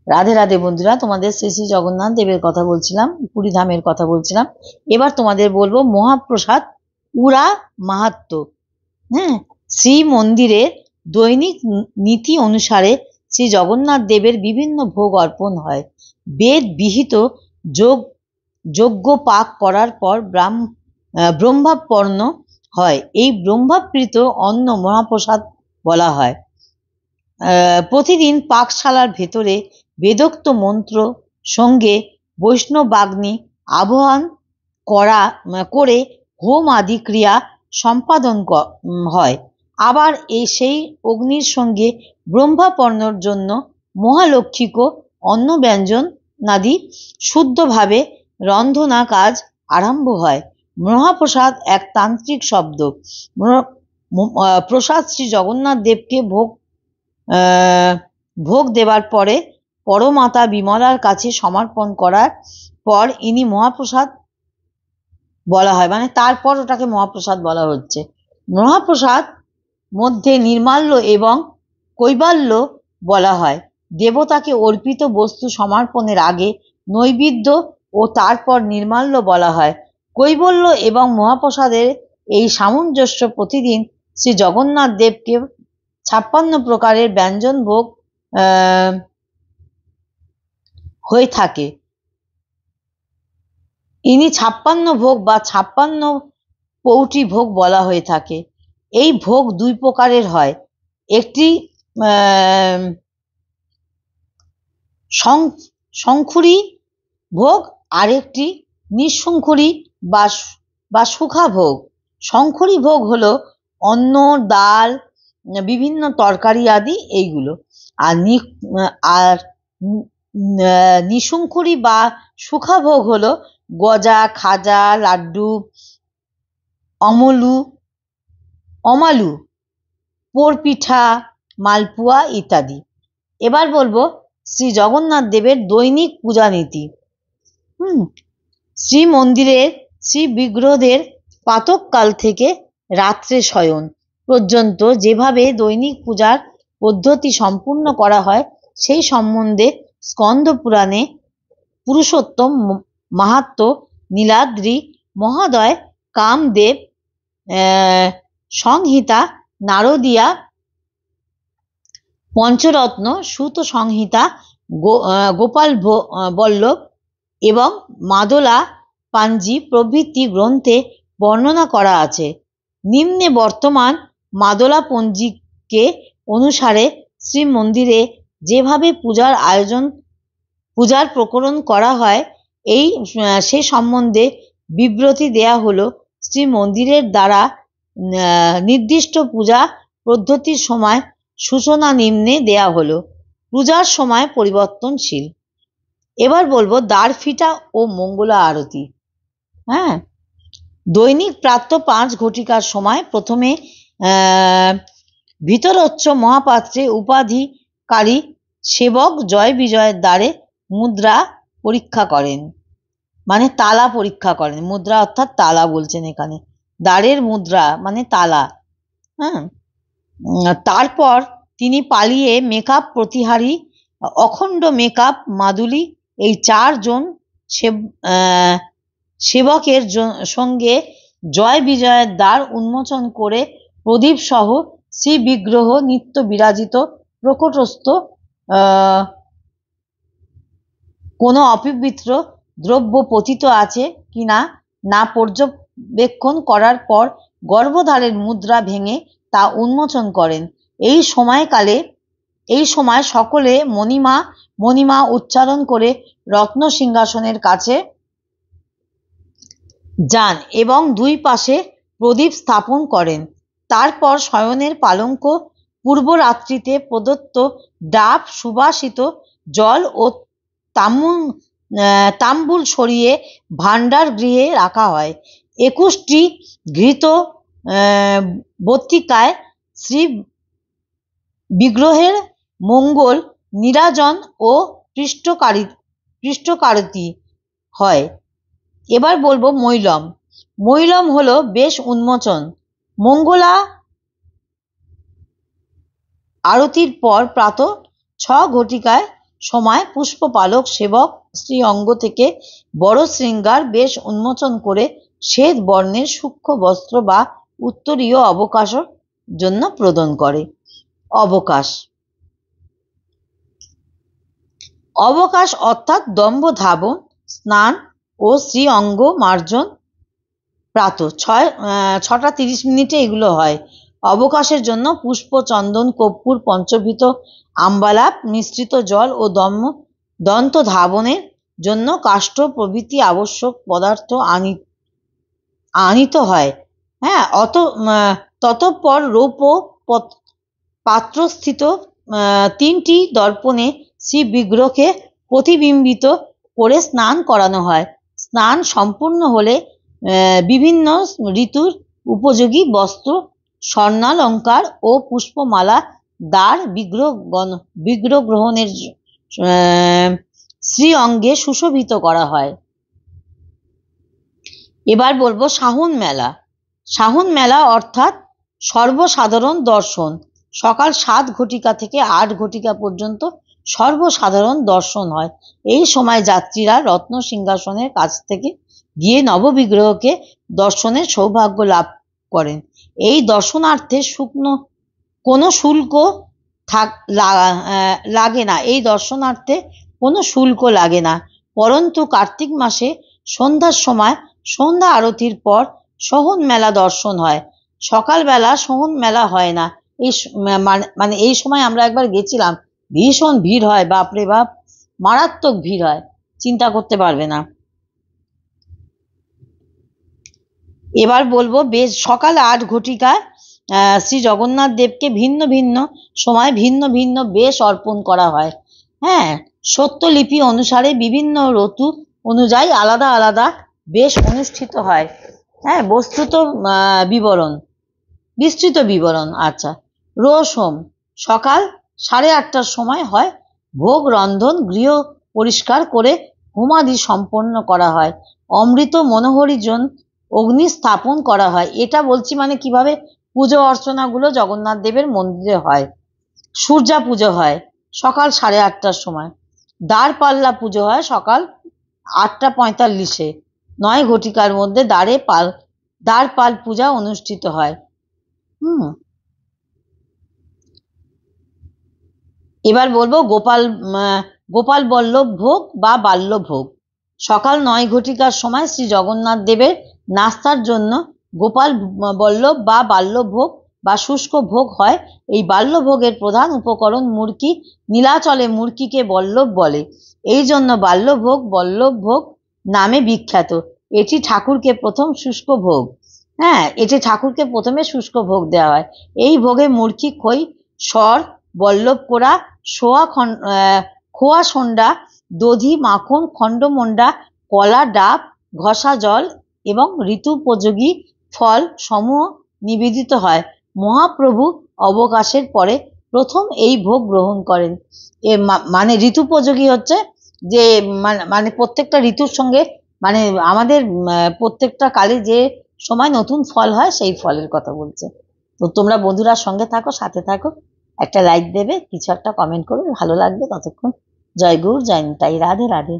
রাধে রাধে বন্ধুরা, তোমাদের শ্রী শ্রী জগন্নাথ দেবের কথা বলছিলাম, পুরী ধামের কথা বলছিলাম। এবার তোমাদের বলবো মহাপ্রসাদ উড়া মাহাত্ম্য। হ্যাঁ, শ্রী মন্দিরের দৈনিক নীতি অনুসারে শ্রী জগন্নাথ দেবের বিভিন্ন ভোগ অর্পণ হয়। বেদ বিহিত যজ্ঞ পাক করার পর ব্রহ্মাপন্ন হয়। এই ব্রহ্মাপ্রীত অন্ন মহাপ্রসাদ বলা হয়। প্রতিদিন পাকশালার ভেতরে বেদোক্ত মন্ত্র সঙ্গে বৈষ্ণবাগ্নি আবাহন করে হোম আদি ক্রিয়া সম্পাদন হয়। আবার সেই অগ্নির সঙ্গে ব্রহ্মাপন্নর জন্য মহালক্ষ্মীকে অন্ন ব্যঞ্জনাদি শুদ্ধভাবে রন্ধনা কাজ আরম্ভ হয়। মহাপ্রসাদ এক তান্ত্রিক শব্দ। প্রসাদ শ্রী জগন্নাথ দেবকে ভোগ দেবার পরে পরমাতা বিমলার কাছে সমর্পণ করার পর ইনি মহাপ্রসাদ বলা হয়, মানে তারপর ওটাকে মহাপ্রসাদ বলা হচ্ছে। মহাপ্রসাদ মধ্যে নির্মাল্য এবং কৈবাল্য বলা হয়। দেবতাকে অর্পিত বস্তু সমর্পণের আগে নৈবেদ্য ও তারপর নির্মাল্য বলা হয়। কৈবল্য এবং মহাপ্রসাদের এই সামঞ্জস্য প্রতিদিন শ্রী জগন্নাথ দেবকে 56 প্রকারের ব্যঞ্জন ভোগ হয়ে থাকে। ইনি 56 ভোগ বা 56 পৌটি ভোগ বলা হয়ে থাকে। এই ভোগ দুই প্রকারের হয়, একটি শঙ্খুরি ভোগ আর একটি নিঃশঙ্খুরি বা সুখা ভোগ। শঙ্খুরি ভোগ হলো অন্ন, ডাল, বিভিন্ন তরকারি আদি এইগুলো। আর নিঃশঙ্খুরি বা সুখা ভোগ হলো গজা, খাজা, লাড্ডু, অমালু, পোড়পিঠা, মালপুয়া ইত্যাদি। এবার বলবো শ্রী জগন্নাথ দেবের দৈনিক পূজা নীতি। শ্রী মন্দিরের শ্রী বিগ্রহদের প্রাতঃকাল থেকে রাত্রে শয়ন পর্যন্ত যেভাবে দৈনিক পূজার পদ্ধতি সম্পূর্ণ করা হয় সেই সম্বন্ধে স্কন্দ পুরাণে পুরুষোত্তম মাহাত্ম্য নীলাদ্রি মহোদয় কামদেব সংহিতা, নারদীয়া পঞ্চরত্ন, সুত সংহিতা, গোপাল বল্লভ এবং মাদলা পাঞ্জি প্রভৃতি গ্রন্থে বর্ণনা করা আছে। নিম্নে বর্তমান মাদলা পঞ্জিকে অনুসারে শ্রী মন্দিরে যেভাবে পূজার প্রকরণ করা হয় সে সম্বন্ধে বিবৃতি দেয়া হলো। শ্রী মন্দিরের দ্বারা নির্দিষ্ট পূজা পদ্ধতির সময় সূচনা নিম্নে দেয়া হলো। পূজার সময় পরিবর্তনশীল। এবার বলবো দ্বারফিটা ও মঙ্গলা আরতি। দৈনিক প্রাতঃ 5 ঘটিকার সময় প্রথমে ভিতরোচ্চ মহাপাত্রে উপাধিকারী সেবক জয় বিজয়ের দ্বারে মুদ্রা পরীক্ষা করেন, মানে তালা পরীক্ষা করেন। মুদ্রা অর্থাৎ তালা বলছেন এখানে, দ্বারের মুদ্রা মানে তালা। তারপর তিনি পালিয়ে মেকআপ প্রতিহারী, অখণ্ড মেকআপ, মাদুলি এই 4 জন সেবকের সঙ্গে জয় বিজয়ের দ্বার উন্মোচন করে প্রদীপ সহ শ্রী বিগ্রহ নিত্য বিরাজিত প্রকটস্থ কোনো অপবিত্র দ্রব্য পতিত আছে কিনা না পর্যবেক্ষণ করার পর গর্ভদ্বারের মুদ্রা ভেঙে তা উন্মোচন করেন। এই সময় সকলে মণিমা উচ্চারণ করে রত্ন সিংহাসনের কাছে যান এবং 2 পাশে প্রদীপ স্থাপন করেন। তারপর শয়নের পালঙ্ক, পূর্বরাত্রিতে প্রদত্ত ডাব, সুবাসিত জল ও তাম্বুল সরিয়ে ভাণ্ডার গৃহে রাখা হয়। 21টি ঘৃত বত্তিকায় শ্রী বিগ্রহের মঙ্গল নীরাজন ও পৃষ্ঠকারতি হয়। এবার বলবো মৈলম হলো বেশ উন্মোচন। মঙ্গলা আরতির পর প্রাতঃ 6 ঘটিকায় সময় পুষ্পপালক সেবক শ্রীঅঙ্গ থেকে বড় শৃঙ্গার বেশ উন্মোচন করে শ্বেত বর্ণের সূক্ষ্ম বস্ত্র বা উত্তরীয় অবকাশের জন্য প্রদান করে। অবকাশ অবকাশ অর্থাৎ দম্ভ ধাবন, স্নান ও শ্রীঅঙ্গ মার্জন প্রাত 6টা 30 এগুলো হয়। অবকাশের জন্য পুষ্প, চন্দন, কর্পূর, পঞ্চভূত, আম্বালাপ মিশ্রিত জল ও দন্ত ধাবনের জন্য কাষ্ঠ প্রভৃতি আবশ্যক পদার্থ আনিত হয়। হ্যাঁ, ততঃপর রৌপ্য পাত্রস্থিত 3টি দর্পণে শ্রী বিগ্রহকে প্রতিবিম্বিত করে স্নান করানো হয়। স্নান সম্পূর্ণ হলে বিভিন্ন ঋতুর উপযোগী বস্ত্র, স্বর্ণালঙ্কার ও পুষ্পমালা দ্বার বিগ্রহ গ্রহণের শ্রীঅঙ্গে সুশোভিত করা হয়। এবার বলবো সাহুন মেলা। সাহুন মেলা অর্থাৎ সর্বসাধারণ দর্শন। সকাল 7 ঘটিকা থেকে 8 ঘটিকা পর্যন্ত সর্বসাধারণ দর্শন হয়। এই সময় যাত্রীরা রত্ন সিংহাসনের কাছ থেকে গিয়ে নববিগ্রহকে দর্শনের সৌভাগ্য লাভ করেন। এই দর্শনার্থে কোনো শুল্ক লাগে না। এই দর্শনার্থে কোনো শুল্ক লাগে না। পরন্তু কার্তিক মাসে সন্ধ্যার সময় সন্ধ্যা আরতির পর সোহন মেলা দর্শন হয়। সকালবেলা সোহন মেলা হয় না। মানে এই সময় আমরা একবার গেছিলাম, ভীষণ ভিড় হয়, বাপরে বাপ, মারাত্মক ভিড় হয়, চিন্তা করতে পারবে না। এবার বলবো সকাল 8 ঘটিকায় শ্রী জগন্নাথ দেবকে ভিন্ন ভিন্ন সময় ভিন্ন ভিন্ন বেশ অর্পণ করা হয়। হ্যাঁ, সত্যলিপি অনুসারে বিভিন্ন ঋতু অনুযায়ী আলাদা আলাদা বেশ অনুষ্ঠিত হয়। হ্যাঁ, বিস্তৃত বিবরণ। আচ্ছা, রোজ হোম সকাল 8:30টার সময় হয়। ভোগ রন্ধন, গৃহ পরিষ্কার করে হোমাদি সম্পন্ন করা হয়। অমৃত মনোহরিজন অগ্নি স্থাপন করা হয়। এটা বলছি মানে কিভাবে পুজো অর্চনাগুলো জগন্নাথ দেবের মন্দিরে হয়। সূর্যা পুজো হয় সকাল 8:30টার সময়। দ্বার পাল্লা পুজো হয় সকাল 8:45-এ। 9 ঘটিকার মধ্যে দ্বার পাল পূজা অনুষ্ঠিত হয়। এবার বলবো গোপাল বল্লভ ভোগ বা বাল্য ভোগ। সকাল 9 ঘটিকার সময় শ্রী জগন্নাথ দেবের নাস্তার জন্য গোপাল বল্লভ বা বাল্য ভোগ বা শুষ্ক ভোগ হয়। এই বাল্য ভোগের প্রধান উপকরণ মুরকি। নীলাচলে মুরকিকে বল্লভ বলে, এই জন্য বাল্যভোগ বল্লভ ভোগ নামে বিখ্যাত। এটি ঠাকুরকে প্রথম শুষ্ক ভোগ। হ্যাঁ, এটি ঠাকুরকে প্রথমে শুষ্ক ভোগ দেওয়া হয়। এই ভোগে মুরকি, খই, সর, বল্লভ কোড়া, খোয়া সন্ডা, দধি, মাখন, খণ্ডমন্ডা, কলা, ডাব, ঘষা জল এবং ঋতুপোযোগী ফল সমূহ নিবেদিত হয়। মহাপ্রভু অবকাশের পরে প্রথম এই ভোগ গ্রহণ করেন। মানে ঋতুপোযোগী হচ্ছে যে মানে প্রত্যেকটা ঋতুর সঙ্গে, মানে আমাদের প্রত্যেকটা কালে যে সময় নতুন ফল হয় সেই ফলের কথা বলছে। তো তোমরা বন্ধুরা সঙ্গে থাকো, সাথে থাকো, একটা লাইক দেবে, কিছু একটা কমেন্ট করবে, ভালো লাগবে। ততক্ষণ জয় গৌর, জয় নিতাই, রাধে রাধে।